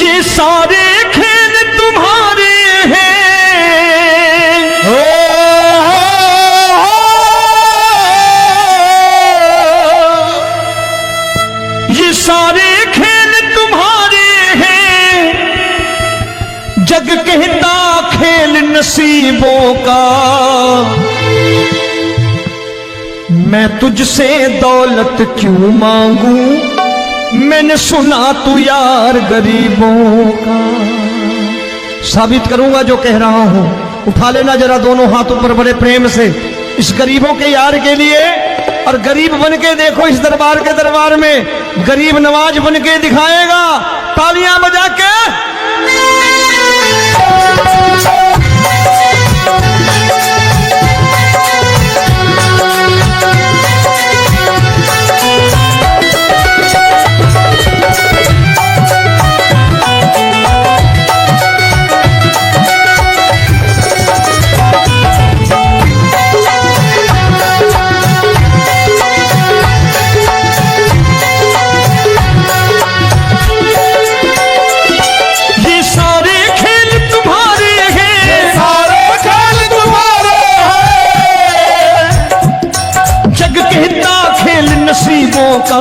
ये सारे खेल तुम्हारे हैं, ये सारे खेल तुम्हारे हैं, जग कहता खेल नसीबों का। मैं तुझसे दौलत क्यों मांगू, मैंने सुना तू यार गरीबों का। साबित करूंगा जो कह रहा हूं। उठा लेना जरा दोनों हाथों पर बड़े प्रेम से इस गरीबों के यार के लिए, और गरीब बन के देखो इस दरबार के दरबार में गरीब नवाज बन के दिखाएगा, तालियां बजा के। नसीबों का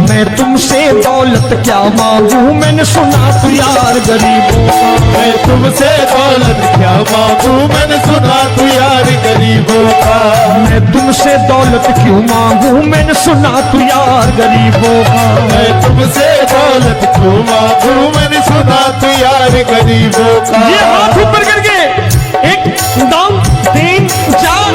मैं तुमसे दौलत क्या मांगू, मैंने सुना तू यार गरीबों का। मैं तुमसे दौलत क्या मांगू, मैंने सुना तू यार गरीबों का। मैं तुमसे दौलत क्यों मांगू, मैंने सुना तू यार गरीबों का। मैं तुमसे दौलत क्यों मांगू, मैंने सुना तू यार गरीबों का। ये हाथ ऊपर करके 1 2 3 4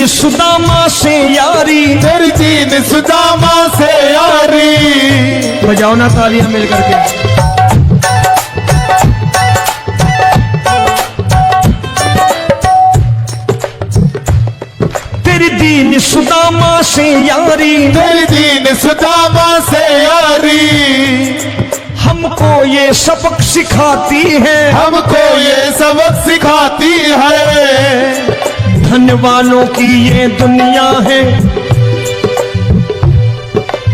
सुदामा से यारी, तेरी दीन सुदामा से यारी। बजाओ ना तालियां मिल करके। तेरी दीन सुदामा से यारी, तेरी दीन सुदामा से यारी। हमको ये सबक सिखाती है, हमको ये सबक सिखाती है। धनवानों की ये दुनिया है,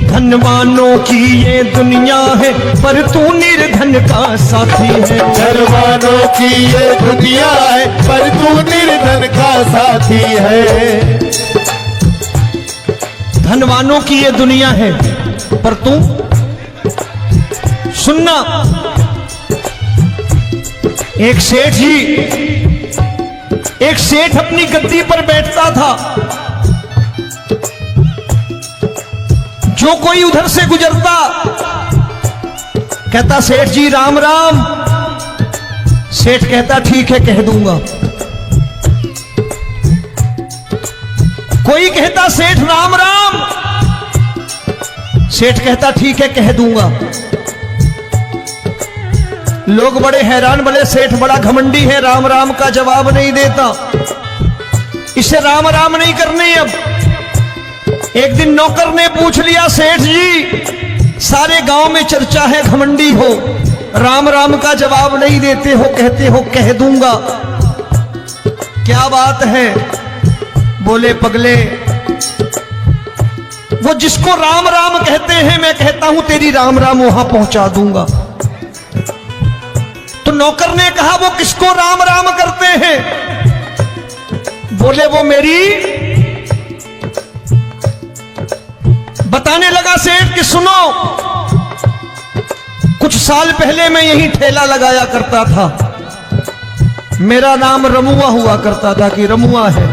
धनवानों की ये दुनिया है, पर तू निर्धन का साथी है। धनवानों की ये दुनिया है, पर तू निर्धन का साथी है। धनवानों की ये दुनिया है, पर तू सुनना। एक सेठ अपनी गद्दी पर बैठता था। जो कोई उधर से गुजरता कहता सेठ जी राम राम। सेठ कहता ठीक है कह दूंगा। कोई कहता सेठ राम राम। सेठ कहता ठीक है कह दूंगा। लोग बड़े हैरान, बोले सेठ बड़ा घमंडी है, राम राम का जवाब नहीं देता, इसे राम राम नहीं करनी। अब एक दिन नौकर ने पूछ लिया सेठ जी सारे गांव में चर्चा है घमंडी हो, राम राम का जवाब नहीं देते हो, कहते हो कह दूंगा, क्या बात है? बोले पगले वो जिसको राम राम कहते हैं मैं कहता हूं तेरी राम राम वहां पहुंचा दूंगा। तो नौकर ने कहा वो किसको राम राम करते हैं? बोले वो मेरी। बताने लगा सेठ कि सुनो, कुछ साल पहले मैं यही ठेला लगाया करता था, मेरा नाम रमुआ हुआ करता था कि रमुआ है।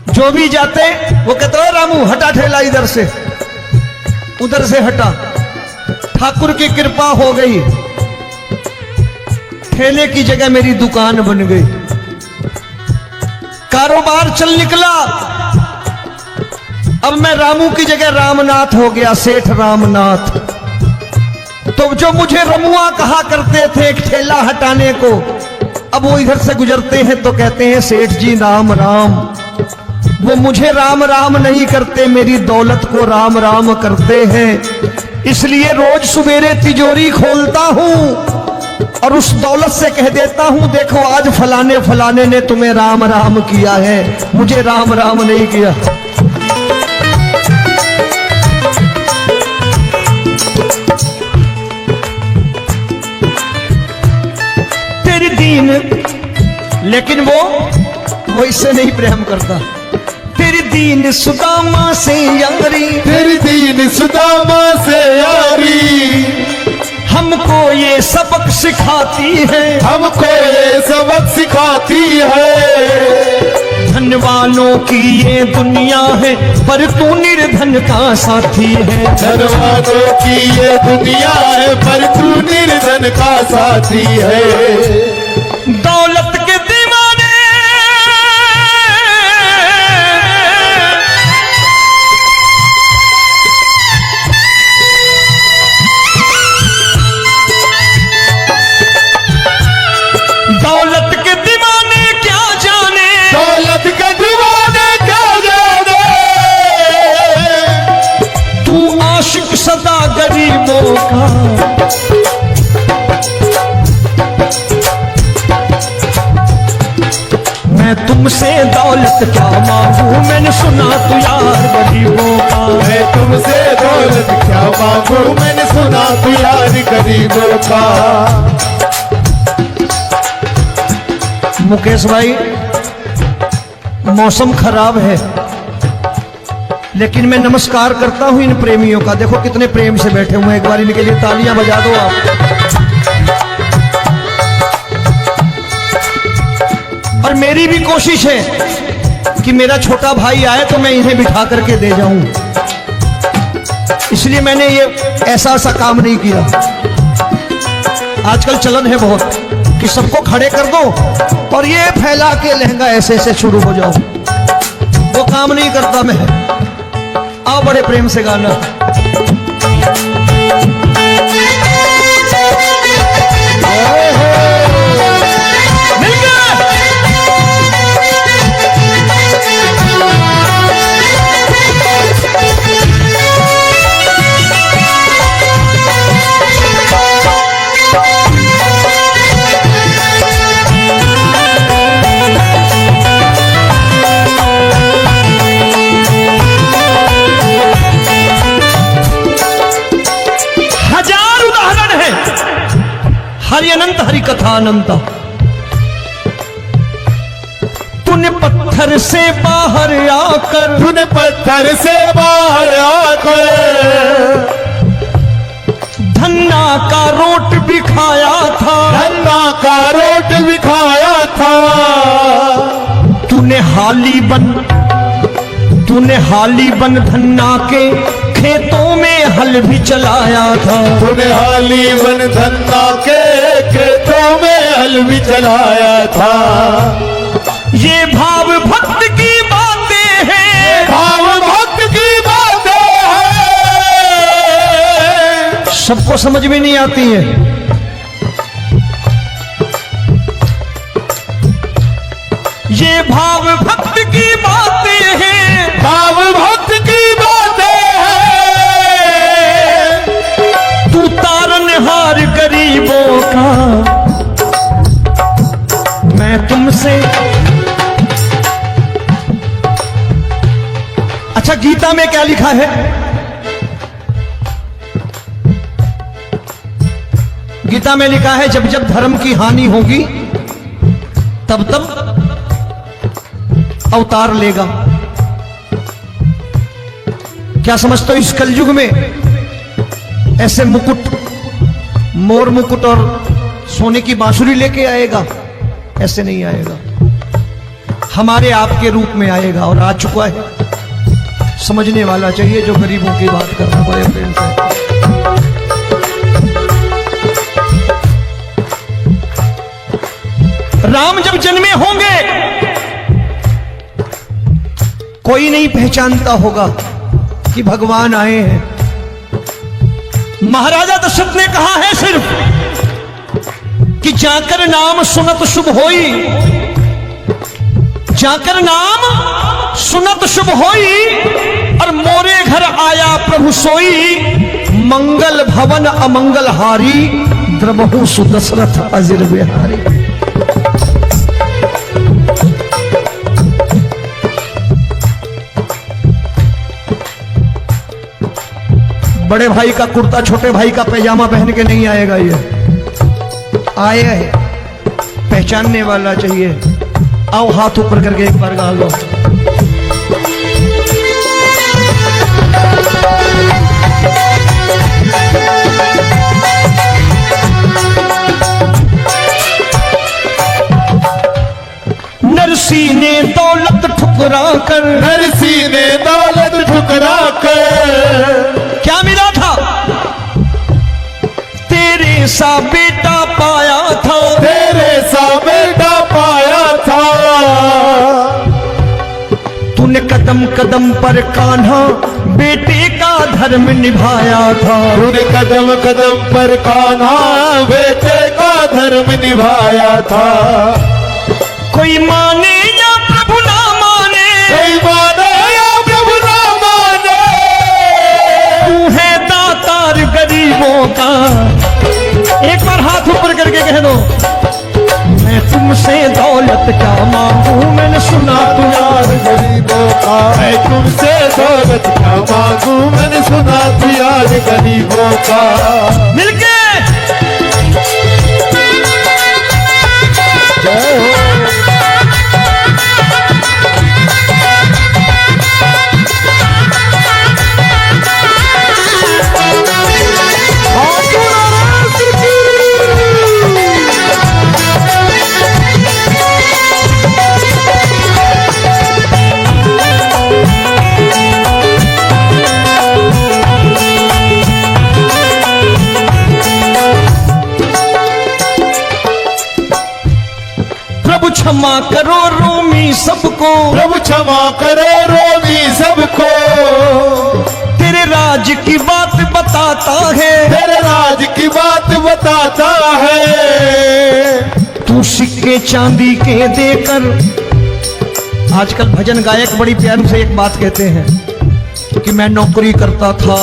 जो भी जाते वो कहते हो रामू हटा ठेला इधर से, उधर से हटा। ठाकुर की कृपा हो गई, ठेले की जगह मेरी दुकान बन गई, कारोबार चल निकला। अब मैं रामू की जगह रामनाथ हो गया, सेठ रामनाथ। तो जो मुझे रमुआ कहा करते थे एक ठेला हटाने को, अब वो इधर से गुजरते हैं तो कहते हैं सेठ जी राम राम। वो मुझे राम राम नहीं करते, मेरी दौलत को राम राम करते हैं। इसलिए रोज सवेरे तिजोरी खोलता हूं और उस दौलत से कह देता हूं देखो आज फलाने फलाने ने तुम्हें राम राम किया है, मुझे राम राम नहीं किया। तेरी दीन, लेकिन वो इससे नहीं प्रेम करता। तेरी दीन सुदामा से यारी, तेरी दीन सुदामा से यारी, हमको ये सबक सिखाती है, हमको ये सबक सिखाती है। धन वालों की ये दुनिया है पर तू निर्धन का साथी है। धन वालों की ये दुनिया है पर तू निर्धन का साथी है। दौलत के दीवाने दौलत के दीवाने क्या जाने, दौलत के दीवाने क्या जाने, तू आशिक सदा गरीबों का। मैं तुमसे दौलत क्या मांगू, मैंने सुना तू यार गरीबों का। मैं तुमसे दौलत क्या मांगू, मैंने सुना तू यार गरीबों का। मुकेश भाई, मौसम खराब है लेकिन मैं नमस्कार करता हूं इन प्रेमियों का। देखो कितने प्रेम से बैठे हुए हैं, एक बार इनके लिए तालियां बजा दो आप। और मेरी भी कोशिश है कि मेरा छोटा भाई आए तो मैं इन्हें बिठा करके दे जाऊं, इसलिए मैंने ये ऐसा काम नहीं किया। आजकल चलन है बहुत कि सबको खड़े कर दो और ये फैला के लहंगा ऐसे ऐसे शुरू हो जाओ, वो काम नहीं करता मैं। आओ बड़े प्रेम से गाना। मिल गया। हरि अनंत हरि कथा अनंत। तूने पत्थर से बाहर आकर, तूने पत्थर से बाहर आकर धन्ना का रोट भी खाया था, धन्ना का रोट भी खाया था। तूने हाली बन धन्ना के खेतों में हल भी चलाया था। तूने हाली बन धन्ना के खेतों में हल भी चलाया था। ये भाव भक्त की बातें हैं, भाव भक्त की बातें हैं, सबको समझ में नहीं आती है। ये भाव भक्त की बातें हैं, भाव भक्त की बातें हैं। तू तारनहार गरीबों का। मैं तुमसे, अच्छा गीता में क्या लिखा है? गीता में लिखा है जब जब धर्म की हानि होगी तब तब अवतार लेगा। क्या समझते हो इस कलयुग में ऐसे मुकुट, मोर मुकुट और सोने की बांसुरी लेके आएगा? ऐसे नहीं आएगा, हमारे आपके रूप में आएगा और आ चुका है। समझने वाला चाहिए जो गरीबों की बात कर रहा बड़े प्रेम से। राम जब जन्मे होंगे कोई नहीं पहचानता होगा, कि भगवान आए हैं। महाराजा दशरथ ने कहा है सिर्फ कि जाकर नाम सुनत शुभ होई, जाकर नाम सुनत शुभ होई, और मोरे घर आया प्रभु सोई, मंगल भवन अमंगल हारी, द्रबहु सुदशरथ अजिर बिहारी। बड़े भाई का कुर्ता छोटे भाई का पैजामा पहन के नहीं आएगा, ये आए है पहचानने वाला चाहिए। आओ हाथ ऊपर करके एक बार गा लो। नरसी ने दौलत ठुकरा कर, नरसी ने दौलत ठुकरा कर, क्या मिला था? तेरे सा बेटा पाया था, तेरे सा बेटा पाया था। तूने कदम कदम पर कान्हा बेटे का धर्म निभाया था, तूने कदम कदम पर कान्हा बेटे का धर्म निभाया था। कोई माने या प्रभु ना माने, कोई माने या प्रभु ना माने, तू है दातार गरीबों का। एक बार हाथ ऊपर करके कह दो, मैं तुमसे दौलत क्या मांगू, मैंने सुना तू यार गरीबों का। मैं तुमसे दौलत क्या मांगू, मैंने सुना तू यार गरीबों का। मिलके जय हो। प्रभु क्षमा करो रोमी सबको, प्रभु क्षमा करो रोमी सबको। तेरे राज की बात बताता है, तेरे राज की बात बताता है। तू सिक्के चांदी के देकर। आजकल भजन गायक बड़ी प्यार से एक बात कहते हैं कि मैं नौकरी करता था,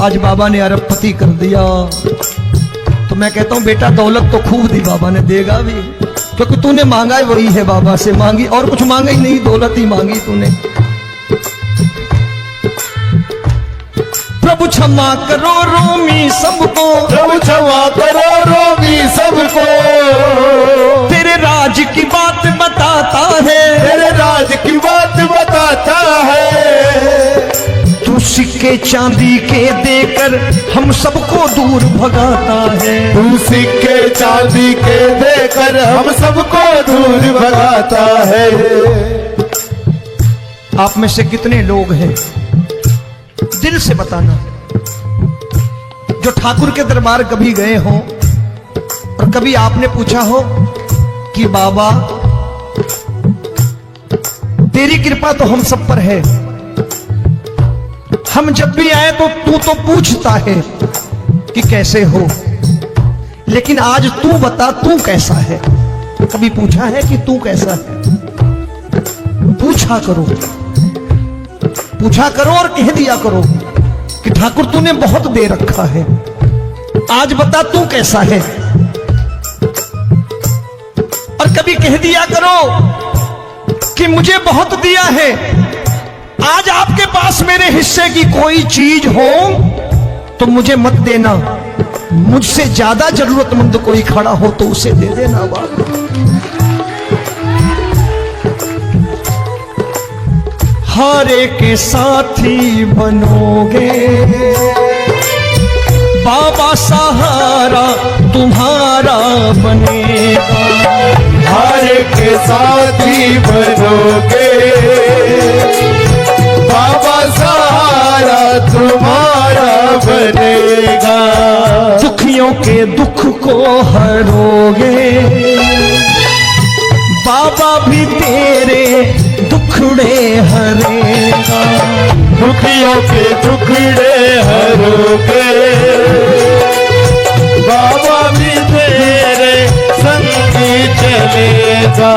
आज बाबा ने अरबपति कर दिया। तो मैं कहता हूं बेटा दौलत तो खूब दी बाबा ने, देगा भी, क्योंकि तूने मांगा ही वही है, बाबा से मांगी और कुछ मांगा ही नहीं, दौलत ही मांगी तूने। प्रभु क्षमा करो रोमी सबको, प्रभु क्षमा करो रोमी सबको। तेरे राज की बात बताता है, तेरे राज की बात बताता है। तू सिक्के चांदी के देकर हम सबको दूर भगाता है। तू सिक्के चांदी के देकर हम सबको दूर भगाता है। आप में से कितने लोग हैं, दिल से बताना, जो ठाकुर के दरबार कभी गए हो और कभी आपने पूछा हो कि बाबा तेरी कृपा तो हम सब पर है, हम जब भी आए तो तू तो पूछता है कि कैसे हो, लेकिन आज तू बता तू कैसा है। कभी पूछा है कि तू कैसा है? पूछा करो, पूछा करो और कह दिया करो कि ठाकुर तूने बहुत दे रखा है, आज बता तू कैसा है। और कभी कह दिया करो कि मुझे बहुत दिया है, आज आपके पास मेरे हिस्से की कोई चीज हो तो मुझे मत देना, मुझसे ज्यादा जरूरतमंद कोई खड़ा हो तो उसे दे देना। बाबा हारे के साथी बनोगे, बाबा सहारा तुम्हारा बनेगा। हारे के साथी बनोगे, बाबा सहारा तुम्हारा बनेगा। दुखियों के दुख को हरोगे, बाबा भी तेरे दुखड़े हरेगा। के टुकड़े हरोगे। बाबा भी तेरे संगी चलेगा,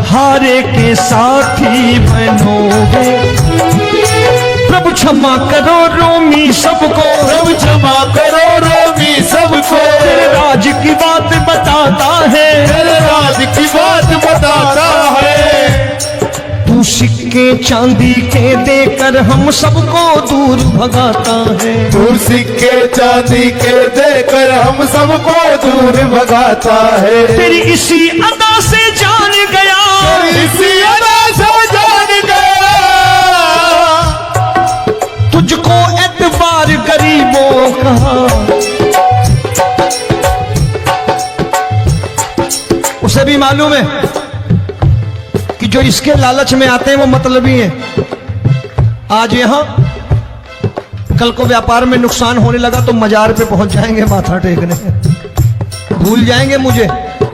हारे के साथी बनोगे। प्रभु क्षमा करो रोमी सबको, प्रभु क्षमा करो रोमी सबको। तेरे राज की बात बताता है, तेरे राज की बात बताता है। तू सिक्के चांदी के देकर हम सबको दूर भगाता है। तू सिक्के चांदी के देकर हम सबको दूर भगाता है। तेरी इसी अदा से जान गया, इसी अदा से जान गया, तुझको एतबार गरीबों का। उसे भी मालूम है कि जो इसके लालच में आते हैं वो मतलबी हैं। आज यहां कल को व्यापार में नुकसान होने लगा तो मजार पे पहुंच जाएंगे माथा टेकने, भूल जाएंगे मुझे,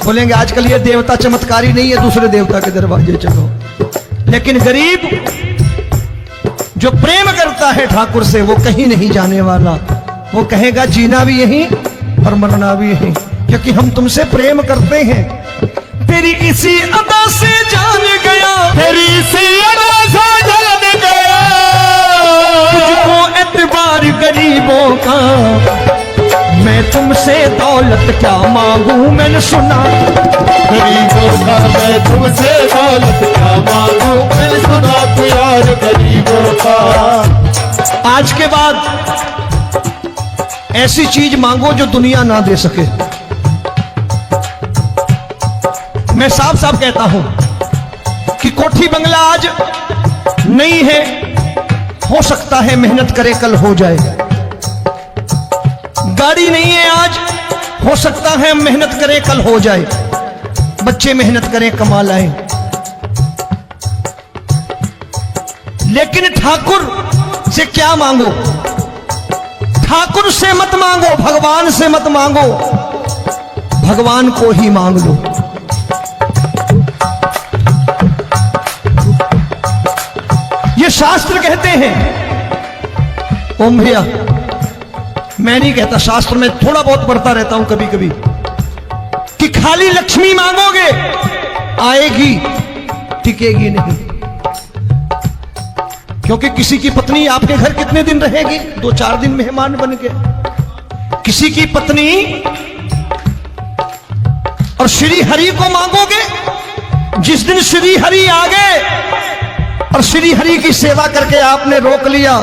बोलेंगे आजकल ये देवता चमत्कारी नहीं है, दूसरे देवता के दरवाजे चलो। लेकिन गरीब जो प्रेम करता है ठाकुर से वो कहीं नहीं जाने वाला। वो कहेगा जीना भी यहीं और मरना भी यहीं, क्योंकि हम तुमसे प्रेम करते हैं। तेरी इसी अदा से जान गया, तेरी इसी अदा से जान गया, तुझको एतबार गरीबों का। मैं तुमसे दौलत क्या मांगू, मैंने सुना गरीबों का। मैं तुमसे दौलत क्या मांगू, मैंने सुना प्यार गरीबों का। आज के बाद ऐसी चीज मांगो जो दुनिया ना दे सके। मैं साफ साफ कहता हूं कि कोठी बंगला आज नहीं है, हो सकता है मेहनत करे कल हो जाए। गाड़ी नहीं है आज, हो सकता है मेहनत करें कल हो जाए। बच्चे मेहनत करें कमा लाएं। लेकिन ठाकुर से क्या मांगो? ठाकुर से मत मांगो, भगवान से मत मांगो, भगवान को ही मांग लो। ये शास्त्र कहते हैं। ओम भैया, मैं नहीं कहता, शास्त्र में थोड़ा बहुत पढ़ता रहता हूं कभी कभी, कि खाली लक्ष्मी मांगोगे आएगी, टिकेगी नहीं। क्योंकि किसी की पत्नी आपके घर कितने दिन रहेगी? 2-4 दिन मेहमान बन के। किसी की पत्नी और श्री हरि को मांगोगे, जिस दिन श्री हरि आ गए और श्री हरि की सेवा करके आपने रोक लिया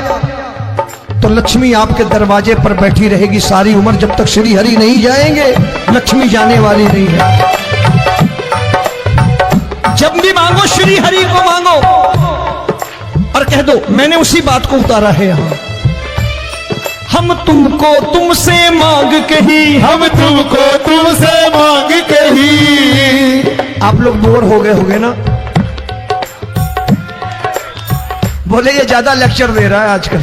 तो लक्ष्मी आपके दरवाजे पर बैठी रहेगी सारी उम्र। जब तक श्री हरि नहीं जाएंगे लक्ष्मी जाने वाली नहीं है। जब भी मांगो श्री हरि को मांगो और कह दो मैंने उसी बात को उतारा है यहां। हम तुमको तुमसे मांग कही, हम तुमको तुमसे मांग कही। आप लोग बोर हो गए होंगे ना, बोले ये ज्यादा लेक्चर दे रहा है आजकल।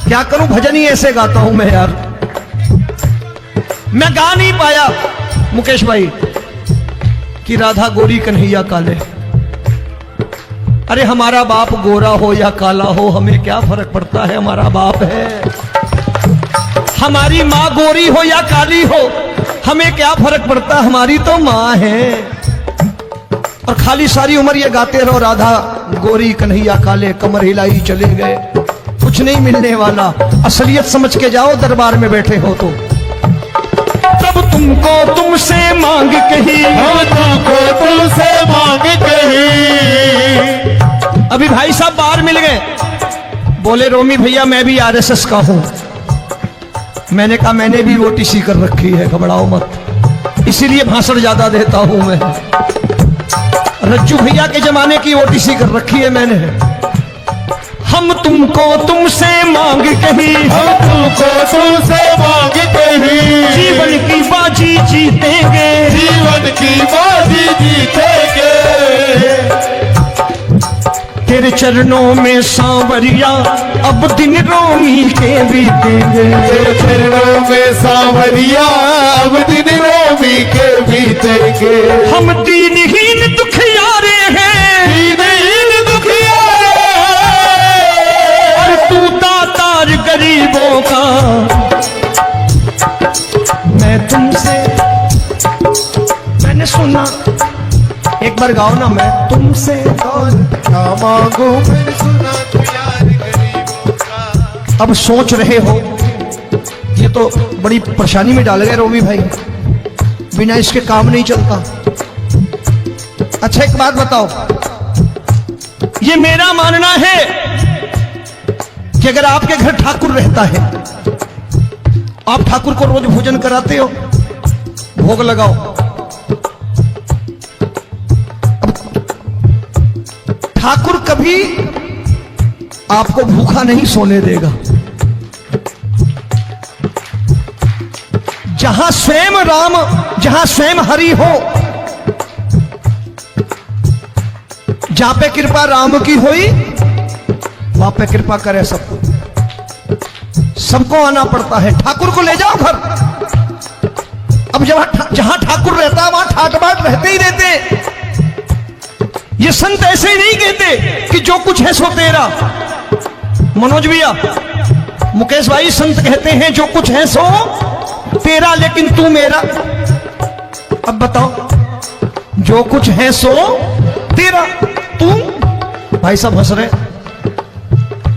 क्या करूं, भजन ही ऐसे गाता हूं मैं यार। मैं गा नहीं पाया मुकेश भाई कि राधा गोरी कन्हैया काले। अरे हमारा बाप गोरा हो या काला हो हमें क्या फर्क पड़ता है, हमारा बाप है। हमारी माँ गोरी हो या काली हो हमें क्या फर्क पड़ता, हमारी तो माँ है। और खाली सारी उम्र ये गाते रहो राधा गोरी कन्हैया काले, कमर हिलाई चले गए, कुछ नहीं मिलने वाला। असलियत समझ के जाओ दरबार में बैठे हो तो। तब तुमको तुमसे मांग कही, हम तुमको तुमसे मांग कही। अभी भाई साहब बाहर मिल गए, बोले रोमी भैया मैं भी आरएसएस का हूं। मैंने कहा मैंने भी ओटीसी कर रखी है, घबराओ मत, इसीलिए भाषण ज्यादा देता हूं मैं। रज्जू भैया के जमाने की ओटीसी कर रखी है मैंने। हम तुमको तुमसे मांग कही, हम तुमको तुमसे मांग कही। जीवन की बाजी जीतेंगे, जीवन की बाजी जीतेंगे। तेरे चरणों में सांवरिया अब दिन रोमी के बीतेंगे। तेरे चरणों में सांवरिया अब दिन रोमी के बीतेंगे। हम दीनहीन दुखियारे हैं, दीनहीन दुखियारे, बार गाओ ना, मैं तुमसे दौलत क्या मांगू मैंने सुना तू यार गरीबों का। अब सोच रहे हो, ये तो बड़ी परेशानी में डाल गए रोमी भाई, बिना इसके काम नहीं चलता। अच्छा एक बात बताओ, ये मेरा मानना है कि अगर आपके घर ठाकुर रहता है, आप ठाकुर को रोज भोजन कराते हो, भोग लगाओ, ठाकुर कभी आपको भूखा नहीं सोने देगा। जहां स्वयं राम, जहां स्वयं हरि हो, जहां पे कृपा राम की हुई, वहां पे कृपा करे सबको, सबको आना पड़ता है। ठाकुर को ले जाओ घर। अब जहां ठाकुर रहता है वहां ठाट बाट रहते ही रहते। ये संत ऐसे ही नहीं कहते कि जो कुछ है सो तेरा। मनोज भैया, मुकेश भाई, संत कहते हैं जो कुछ है सो तेरा, लेकिन तू मेरा। अब बताओ, जो कुछ है सो तेरा, तू। भाई साहब हंस रहे।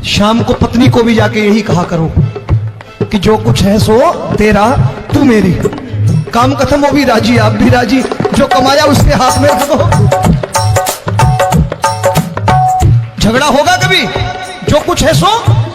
शाम को पत्नी को भी जाके यही कहा करो कि जो कुछ है सो तेरा, तू मेरी। काम खत्म, वो भी राजी, आप भी राजी, जो कमाया उसके हाथ में रख दो। झगड़ा होगा कभी? जो कुछ है सो